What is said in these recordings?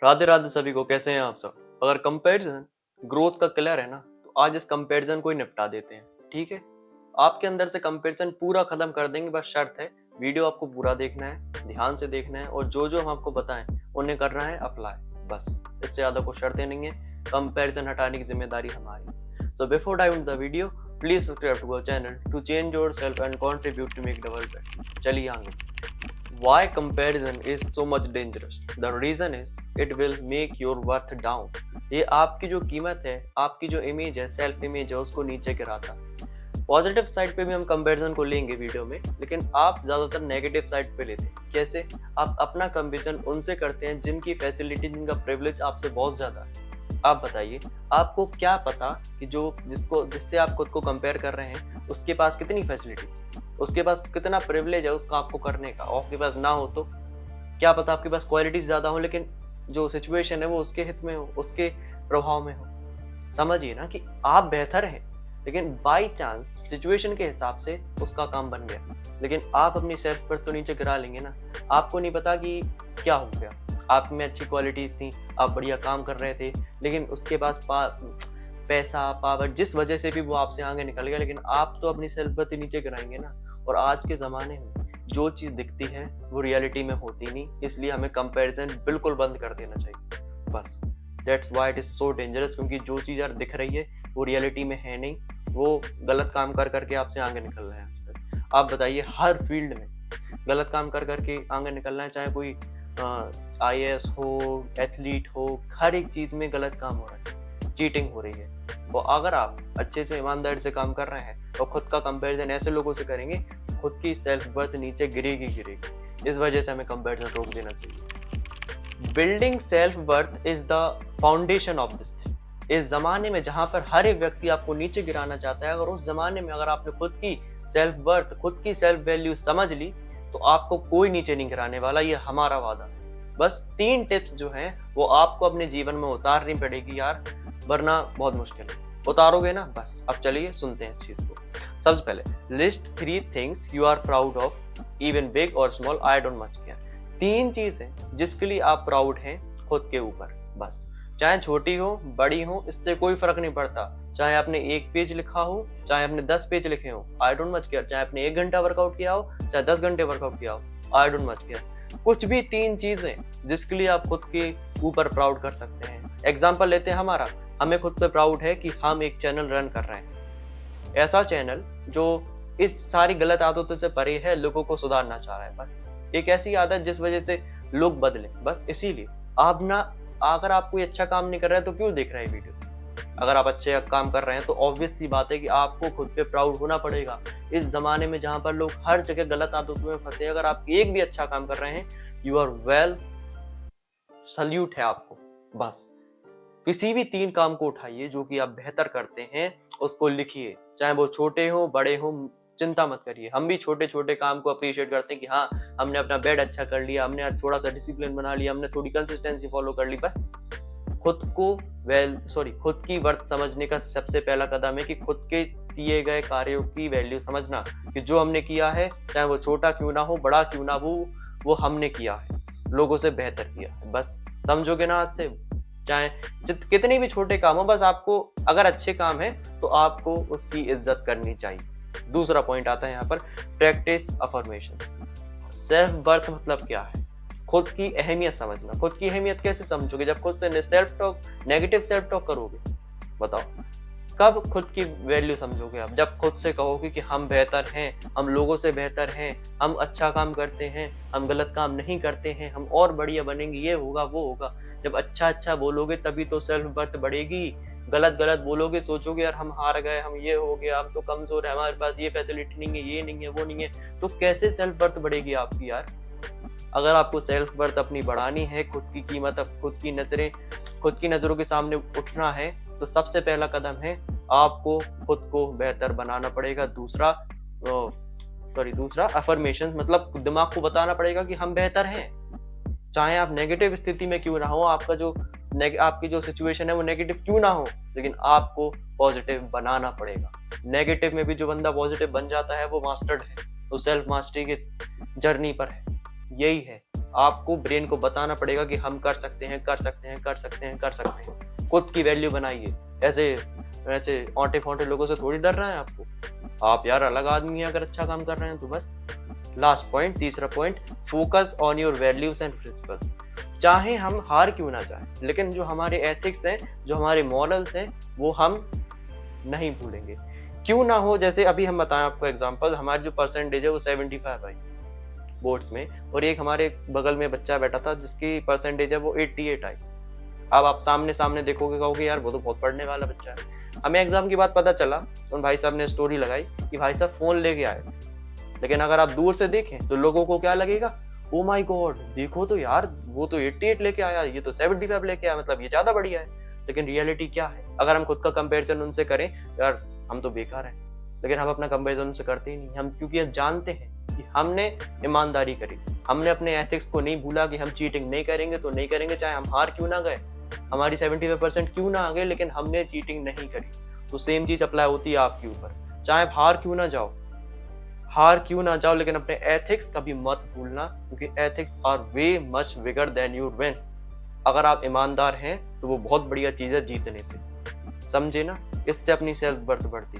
राधे राधे सभी को। कैसे हैं आप सब। अगर कंपैरिजन ग्रोथ का किलर है ना, तो आज इस कंपैरिजन को ही निपटा देते हैं। ठीक है, आपके अंदर से कंपैरिजन पूरा खत्म कर देंगे। बस शर्त है, वीडियो आपको पूरा देखना है, ध्यान से देखना है और जो जो हम आपको बताएं उन्हें करना है अप्लाई। बस इससे ज्यादा कोई शर्तें नहीं है। कंपैरिजन हटाने की जिम्मेदारी हमारी। So before diving the video, please subscribe to our channel to change yourself and contribute to make the world better. चलिए आगे। Why comparison is so much dangerous? The reason is it will make your worth down. ये आपकी जो कीमत है, आपकी जो image है, सेल्फ इमेज है, उसको नीचे गिराता है। पॉजिटिव साइड पे भी हम कंपैरिजन को लेंगे वीडियो में, लेकिन आप ज्यादातर नेगेटिव साइड पे लेते हैं। कैसे? आप अपना कंपैरिजन उनसे करते हैं जिनकी फैसिलिटी, जिनका प्रिविलेज आपसे बहुत ज्यादा है। आप बताइए, आपको क्या पता कि जिससे आप खुद को कंपेयर कर रहे हैं उसके पास कितनी फैसिलिटीज, उसके पास कितना प्रिविलेज है उसका आपको करने का, और आपके पास ना हो तो क्या पता आपके पास क्वालिटीज ज्यादा हो लेकिन जो सिचुएशन है वो उसके हित में हो, उसके प्रभाव में हो। समझिए ना कि आप बेहतर हैं, लेकिन बाई चांस सिचुएशन के हिसाब से उसका काम बन गया, लेकिन आप अपनी सेल्फ पर तो नीचे गिरा लेंगे ना। आपको नहीं पता कि क्या हो गया। आप में अच्छी क्वालिटीज थी, आप बढ़िया काम कर रहे थे, लेकिन उसके पास पैसा, पावर, जिस वजह से भी वो आपसे आगे निकल गया, लेकिन आप तो अपनी सेल्फ पर नीचे गिराएंगे ना। और आज के ज़माने में जो चीज़ दिखती है वो रियलिटी में होती नहीं, इसलिए हमें कंपैरिजन बिल्कुल बंद कर देना चाहिए। बस that's why it is so dangerous, क्योंकि जो चीज़ यार दिख रही है वो रियलिटी में है नहीं। वो गलत काम कर करके आपसे आगे निकल रहे हैं आजकल। आप बताइए, हर फील्ड में गलत काम कर करके आगे निकलना है, चाहे कोई IAS हो, एथलीट हो, हर एक चीज़ में गलत काम हो रहा है, चीटिंग हो रही है। तो अगर आप अच्छे से ईमानदारी से काम कर रहे हैं तो खुद का कंपैरिजन ऐसे लोगों से करेंगे, खुद की सेल्फ वर्थ नीचे गिरेगी। इस वजह से हमें कंपैरिजन रोक देना चाहिए। Building self worth is the foundation of this thing. इस जमाने में जहां पर हर एक व्यक्ति आपको नीचे गिराना चाहता है, अगर उस जमाने में अगर आपने खुद की सेल्फ वर्थ, खुद की सेल्फ वैल्यू समझ ली, तो आपको कोई नीचे नहीं गिराने वाला, ये हमारा वादा। बस 3 टिप्स जो हैं वो आपको अपने जीवन में उतारनी पड़ेगी यार, वरना बहुत मुश्किल है। उतारोगे ना? बस अब चलिए सुनते हैं इस चीज को। सबसे पहले, list 3 things you are proud of, even big और small, I don't much care. 3 चीजें जिसके लिए आप प्राउड हैं खुद के ऊपर। बस चाहे छोटी हो बड़ी हो, इससे कोई फर्क नहीं पड़ता। चाहे आपने 1 पेज लिखा हो, चाहे आपने 10 पेज लिखे हो, आई डोंट मच केयर। चाहे आपने 1 घंटा वर्कआउट किया हो, चाहे 10 घंटे वर्कआउट किया हो, आई डोंट मच केयर। कुछ भी 3 चीजें जिसके लिए आप खुद के ऊपर प्राउड कर सकते हैं। एग्जाम्पल लेते हैं हमारा, हमें खुद पे प्राउड है कि हम एक चैनल रन कर रहे हैं, ऐसा चैनल जो इस सारी गलत आदतों से परे है, लोगों को सुधारना चाह रहा है। बस एक ऐसी आदत जिस वजह से लोग बदले, बस इसीलिए। आप ना, अगर आप कोई अच्छा काम नहीं कर रहे हैं तो क्यों देख रहे हैं वीडियो? अगर आप अच्छे काम कर रहे हैं तो ऑब्वियस सी बात है कि आपको खुद पे प्राउड होना पड़ेगा। इस जमाने में जहां पर लोग हर जगह गलत आदतों में फंसे, अगर आप एक भी अच्छा काम कर रहे हैं, यू आर वेल, सल्यूट है आपको। बस किसी भी 3 काम को उठाइए जो कि आप बेहतर करते हैं, उसको लिखिए, चाहे वो छोटे हो बड़े हो, चिंता मत करिए। हम भी छोटे छोटे काम को अप्रिशिएट करते हैं कि हाँ, हमने अपना बेड अच्छा कर लिया, हमने आज थोड़ा सा डिसिप्लिन बना लिया, हमने थोड़ी कंसिस्टेंसी फॉलो कर ली। बस खुद की वर्थ समझने का सबसे पहला कदम है कि खुद के किए गए कार्यों की वैल्यू समझना, कि जो हमने किया है, चाहे वो छोटा क्यों ना हो, बड़ा क्यों ना हो, वो हमने किया है, लोगों से बेहतर किया है। बस समझोगे ना आज से, चाहे कितने भी छोटे काम हो, बस आपको अगर अच्छे काम है तो आपको उसकी इज्जत करनी चाहिए। दूसरा पॉइंट आता है यहाँ पर, प्रैक्टिस अफर्मेशंस। सेल्फ वर्थ मतलब क्या है? खुद की अहमियत समझना। खुद की अहमियत कैसे समझोगे? जब खुद से self talk, negative self talk करोगे। बताओ, कब खुद की वैल्यू समझोगे आप? जब खुद से कहोगे कि हम बेहतर हैं, हम लोगों से बेहतर हैं, हम अच्छा काम करते हैं, हम गलत काम नहीं करते हैं, हम और बढ़िया बनेंगे, ये होगा वो होगा। जब अच्छा अच्छा बोलोगे तभी तो सेल्फ वर्थ बढ़ेगी। गलत गलत बोलोगे, सोचोगे यार हम हार गए, हम ये हो गया, हम तो कमजोर है, हमारे पास ये फैसिलिटी नहीं है, ये नहीं है, वो नहीं है, तो कैसे सेल्फ वर्थ बढ़ेगी आपकी यार? अगर आपको सेल्फ वर्थ अपनी बढ़ानी है, खुद की कीमत, खुद की नजरों के सामने उठना है, तो सबसे पहला कदम है आपको खुद को बेहतर बनाना पड़ेगा। दूसरा अफर्मेशन, मतलब दिमाग को बताना पड़ेगा कि हम बेहतर हैं। चाहे आप नेगेटिव स्थिति में क्यों ना हो, आपकी जो सिचुएशन है वो नेगेटिव क्यों ना हो, लेकिन आपको पॉजिटिव बनाना पड़ेगा। नेगेटिव में भी जो बंदा पॉजिटिव बन जाता है वो मास्टर्ड है, वो सेल्फ मास्टरी की जर्नी पर है। यही है आपको ब्रेन को बताना पड़ेगा कि हम कर सकते हैं, कर सकते हैं, कर सकते हैं, कर सकते हैं। खुद की वैल्यू बनाइए। ऐसे ऐसे औंटे-फौंटे लोगों से थोड़ी डरना है आपको। आप यार अलग आदमी हैं अगर अच्छा काम कर रहे हैं तो बस। लास्ट पॉइंट, तीसरा point, focus on your values and principles. चाहे हम हार क्यों ना जाएं, लेकिन जो हमारे एथिक्स हैं, जो हमारे मॉरल्स हैं, वो हम नहीं भूलेंगे। क्यों ना हो, जैसे अभी हम बताएं आपको एग्जांपल, हमारी जो परसेंटेज है वो 75 आई बोर्ड्स में, और एक हमारे बगल में बच्चा बैठा था जिसकी परसेंटेज है वो 88 आई। अब आप सामने सामने देखोगे, कहोगे यार वो तो बहुत पढ़ने वाला बच्चा है। हमें एग्जाम के बाद पता चला, उन भाई साहब ने स्टोरी लगाई कि भाई साहब फोन लेके आए। लेकिन अगर आप दूर से देखें तो लोगों को क्या लगेगा, ओ माय गॉड, देखो तो यार वो तो 88 लेके आया, ये तो 75 लेके आया, मतलब ये ज्यादा बढ़िया है। लेकिन रियलिटी क्या है? अगर हम खुद का कंपैरिजन उनसे करें, यार हम तो बेकार हैं। लेकिन हम अपना कंपैरिजन उनसे करते ही नहीं, हम क्योंकि हम जानते हैं कि हमने ईमानदारी करी, हमने अपने एथिक्स को नहीं भूला कि हम चीटिंग नहीं करेंगे तो नहीं करेंगे, चाहे हम हार क्यों ना गए, हमारी 75% क्यों ना आ गए, लेकिन हमने चीटिंग नहीं करी। तो सेम चीज अप्लाई होती है आपके ऊपर। चाहे आप हार क्यों ना जाओ, हार क्यों ना जाओ, लेकिन अपने एथिक्स कभी मत भूलना, क्योंकि ethics are way much bigger than your win. अगर आप ईमानदार हैं तो वो बहुत बढ़िया चीज है जीतने से, समझे ना? इससे अपनी सेल्फ वर्थ बढ़ती।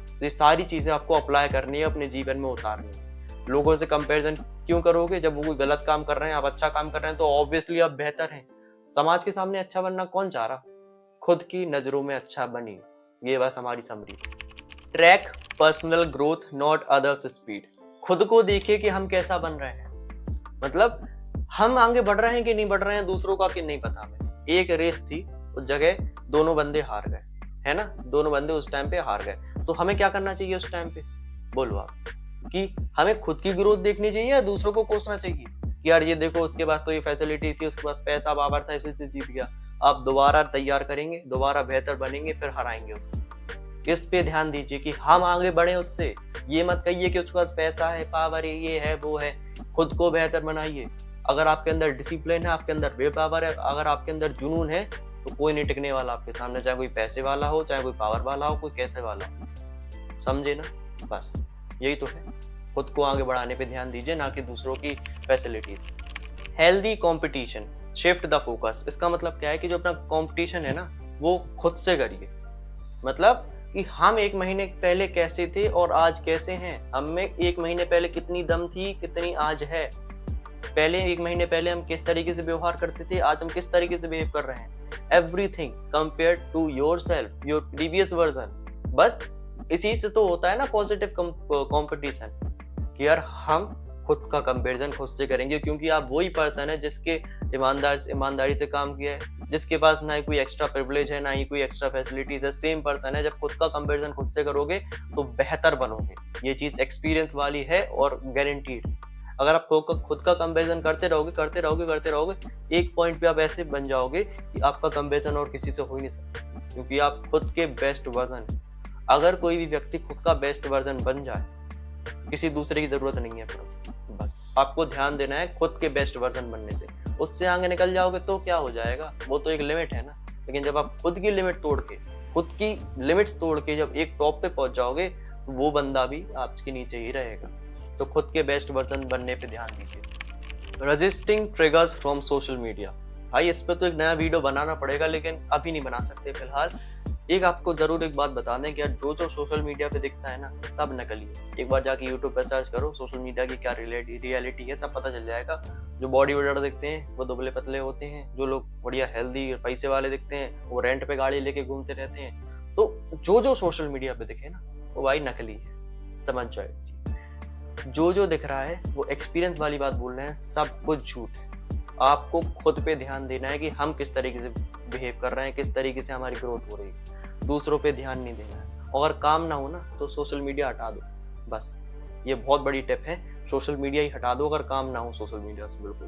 तो ये सारी चीजें आपको अप्लाई करनी है, अपने जीवन में उतारनी है। लोगों से कंपैरिजन क्यों करोगे? जब वो कोई गलत काम कर रहे हैं, आप अच्छा काम कर रहे हैं, तो ऑब्वियसली आप बेहतर हैं। समाज के सामने अच्छा बनना कौन चाह रहा? खुद की नजरों में अच्छा बनिए। ये बस हमारी summary. Track personal growth not others speed. खुद को देखिए कि हम कैसा बन रहे हैं, मतलब हम आगे बढ़ रहे हैं कि नहीं बढ़ रहे हैं, दूसरों का कि नहीं पता हमें। एक रेस थी, उस जगह दोनों बंदे हार गए, है ना? दोनों बंदे उस टाइम पे हार गए, तो हमें क्या करना चाहिए उस टाइम पे? बोलो आप, कि हमें खुद की ग्रोथ देखनी चाहिए या दूसरों को कोसना चाहिए कि यार ये देखो उसके पास तो ये फैसिलिटी थी, उसके पास पैसा पावर था, इसी से जीत गया। आप दोबारा तैयार करेंगे, दोबारा बेहतर बनेंगे, फिर हराएंगे उसको। इस पे ध्यान दीजिए कि हम आगे बढ़े उससे। ये मत कहिए कि उसके पास पैसा है, पावर है, ये है, वो है। खुद को बेहतर बनाइए। अगर आपके अंदर डिसिप्लिन है, आपके अंदर वे पावर है, अगर आपके अंदर जुनून है, तो कोई नहीं टिकने वाला आपके सामने, चाहे कोई पैसे वाला हो, चाहे कोई पावर वाला हो, कोई कैसे वाला हो। समझे ना? बस यही तो है। खुद को आगे बढ़ाने पे ध्यान दीजिए, ना कि दूसरों की facilities. Healthy competition shift the focus. इसका मतलब क्या है कि जो अपना कंपटीशन है ना, वो खुद से करिए। मतलब कि हम 1 महीने पहले कैसे थे और आज कैसे हैं। हम में 1 महीने पहले कितनी दम थी, कितनी आज है। पहले 1 महीने पहले हम किस तरीके से व्यवहार करते थे, आज हम किस तरीके से बिहेव कर रहे हैं। Everything compared to yourself, your previous version. बस इसी से तो होता है ना पॉजिटिव कंपटीशन, कि यार हम खुद का कंपैरिजन खुद से करेंगे, क्योंकि आप वही पर्सन है जिसके ईमानदारी से काम किया है, जिसके पास ना ही कोई एक्स्ट्रा प्रिविलेज है, ना ही कोई एक्स्ट्रा फैसिलिटीज है। सेम पर्सन है। जब खुद का कंपैरिजन खुद से करोगे तो बेहतर बनोगे। ये चीज एक्सपीरियंस वाली है और गारंटीड। अगर आप खुद का कंपैरिजन करते रहोगे, करते रहोगे, करते रहोगे, एक पॉइंट पे आप ऐसे बन जाओगे कि आपका कंपैरिजन और किसी से हो ही नहीं सकता, क्योंकि आप खुद के बेस्ट वर्जन। अगर कोई भी व्यक्ति खुद का बेस्ट वर्जन बन जाए, किसी दूसरे की जरूरत नहीं है फिर उसे। बस आपको ध्यान देना है खुद के बेस्ट वर्जन बनने से। उससे आगे निकल जाओगे तो क्या हो जाएगा, वो तो एक लिमिट है ना। लेकिन जब आप खुद की लिमिट तोड़ के, खुद की लिमिट्स तोड़ के जब एक टॉप पे पहुंच जाओगे, तो वो बंदा भी आपके नीचे ही रहेगा। तो खुद के बेस्ट वर्जन बनने पे ध्यान दीजिए। Resisting triggers from social media. भाई इस पे तो एक नया वीडियो बनाना पड़ेगा, लेकिन अभी नहीं बना सकते फिलहाल। एक आपको जरूर एक बात बता दें कि यार जो जो सोशल मीडिया पे दिखता है ना, सब नकली है। एक बार जाके यूट्यूब पे सर्च करो सोशल मीडिया की क्या रियलिटी है, सब पता चल जाएगा। जो बॉडी बिल्डर दिखते हैं वो दुबले पतले होते हैं, जो लोग बढ़िया हेल्दी पैसे वाले दिखते हैं वो रेंट पे गाड़ी लेके घूमते रहते हैं। तो जो जो सोशल मीडिया पे दिखे ना, वो भाई नकली है, समझ जाओ एक चीज। जो जो दिख रहा है वो एक्सपीरियंस वाली बात बोल रहे हैं, सब कुछ झूठ है। आपको खुद पे ध्यान देना है कि हम किस तरीके से बिहेव कर रहे हैं, किस तरीके से हमारी ग्रोथ हो रही है। दूसरों पे ध्यान नहीं देना है। अगर काम ना हो ना तो सोशल मीडिया हटा दो। बस ये बहुत बड़ी टिप है, सोशल मीडिया ही हटा दो अगर काम ना हो सोशल मीडिया से। बिल्कुल,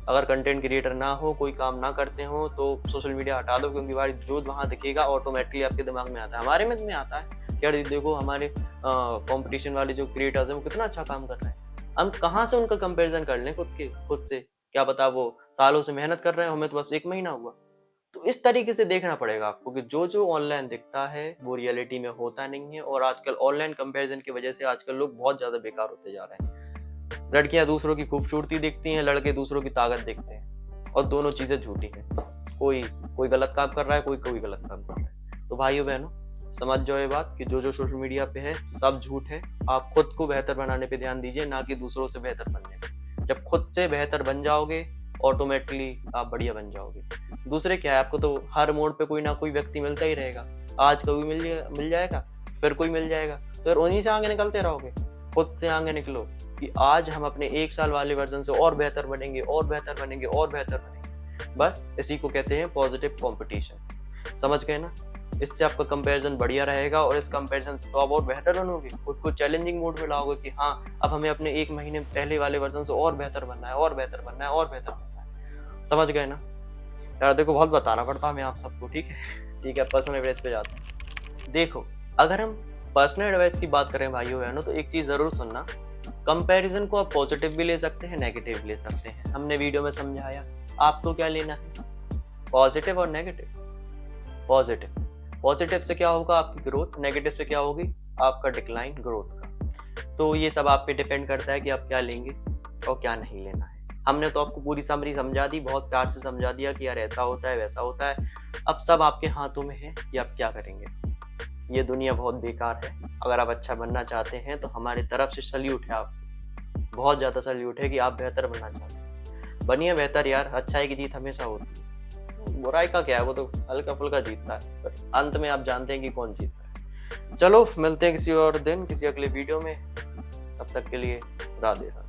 अगर कंटेंट क्रिएटर ना हो, कोई काम ना करते हो, तो सोशल मीडिया हटा दो, क्योंकि भाई जो वहां दिखेगा ऑटोमेटिकली आपके दिमाग में आता है, हमारे में आता है कि यार देखो हमारे कंपटीशन वाले जो क्रिएटर्स हैं वो कितना अच्छा काम कर रहे हैं। हम कहाँ से उनका कंपैरिजन कर लें खुद से? क्या पता वो सालों से मेहनत कर रहे हैं, हमें तो बस 1 महीना हुआ। तो इस तरीके से देखना पड़ेगा आपको कि जो जो ऑनलाइन दिखता है वो रियलिटी में होता नहीं है। और आजकल ऑनलाइन कंपैरिजन की वजह से आजकल लोग बहुत ज्यादा बेकार होते जा रहे हैं। लड़कियां दूसरों की खूबसूरती देखती हैं, लड़के दूसरों की ताकत देखते हैं, और दोनों चीजें झूठी हैं। कोई कोई गलत काम कर रहा है, कोई कोई गलत काम कर रहा है। तो भाइयों बहनों, समझ जाओ ये बात कि जो जो सोशल मीडिया पे है सब झूठ है। आप खुद को बेहतर बनाने पे ध्यान दीजिए, ना कि दूसरों से बेहतर बनने पे। जब खुद से बेहतर बन जाओगे, ऑटोमेटिकली आप बढ़िया बन जाओगे। दूसरे क्या है, आपको तो हर मोड़ पे कोई ना कोई व्यक्ति मिलता ही रहेगा। आज कोई मिल जाएगा, फिर कोई मिल जाएगा, तो फिर उन्हीं से आगे निकलते रहोगे। खुद से आगे निकलो कि आज हम अपने 1 साल वाले वर्जन से और बेहतर बनेंगे, और बेहतर बनेंगे, और बेहतर बनेंगे। बस इसी को कहते हैं पॉजिटिव कंपटीशन। समझ गए ना? इससे आपका कंपैरिजन बढ़िया रहेगा, और इस कंपैरिजन से तो आप और बेहतर बनोगे। खुद को चैलेंजिंग मोड में लाओगे कि हाँ, अब हमें अपने 1 महीने पहले वाले वर्जन से और बेहतर बनना है, और बेहतर बनना है, और बेहतर बनना है। समझ गए ना? यार देखो, बहुत बताना पड़ता है हमें आप सबको, ठीक है? ठीक है, पर्सनल एडवाइस पे जाते हैं। देखो, अगर हम पर्सनल एडवाइस की बात करें भाइयों बहनों, तो एक चीज जरूर सुनना। कंपैरिजन को आप पॉजिटिव भी ले सकते हैं, नेगेटिव भी ले सकते हैं। हमने वीडियो में समझाया, आपको क्या लेना है, पॉजिटिव और नेगेटिव। पॉजिटिव से क्या होगा, आपकी ग्रोथ। नेगेटिव से क्या होगी, आपका डिक्लाइन ग्रोथ का। तो ये सब आप पे डिपेंड करता है कि आप क्या लेंगे और क्या नहीं लेना है। हमने तो आपको पूरी समरी समझा दी, बहुत प्यार से समझा दिया कि यार ऐसा होता है, वैसा होता है। अब सब आपके हाथों में है कि आप क्या करेंगे। ये दुनिया बहुत बेकार है। अगर आप अच्छा बनना चाहते हैं तो हमारी तरफ से सल्यूट है आपको, बहुत ज्यादा सल्यूट है कि आप बेहतर बनना चाहते हैं। बनिए बेहतर यार, अच्छाई की जीत हमेशा होती है। बुराई का क्या है, वो तो हल्का फुल्का जीतता है, पर अंत में आप जानते हैं कि कौन जीतता है। चलो मिलते हैं किसी और दिन, किसी अगले वीडियो में। तब तक के लिए राधे राधे।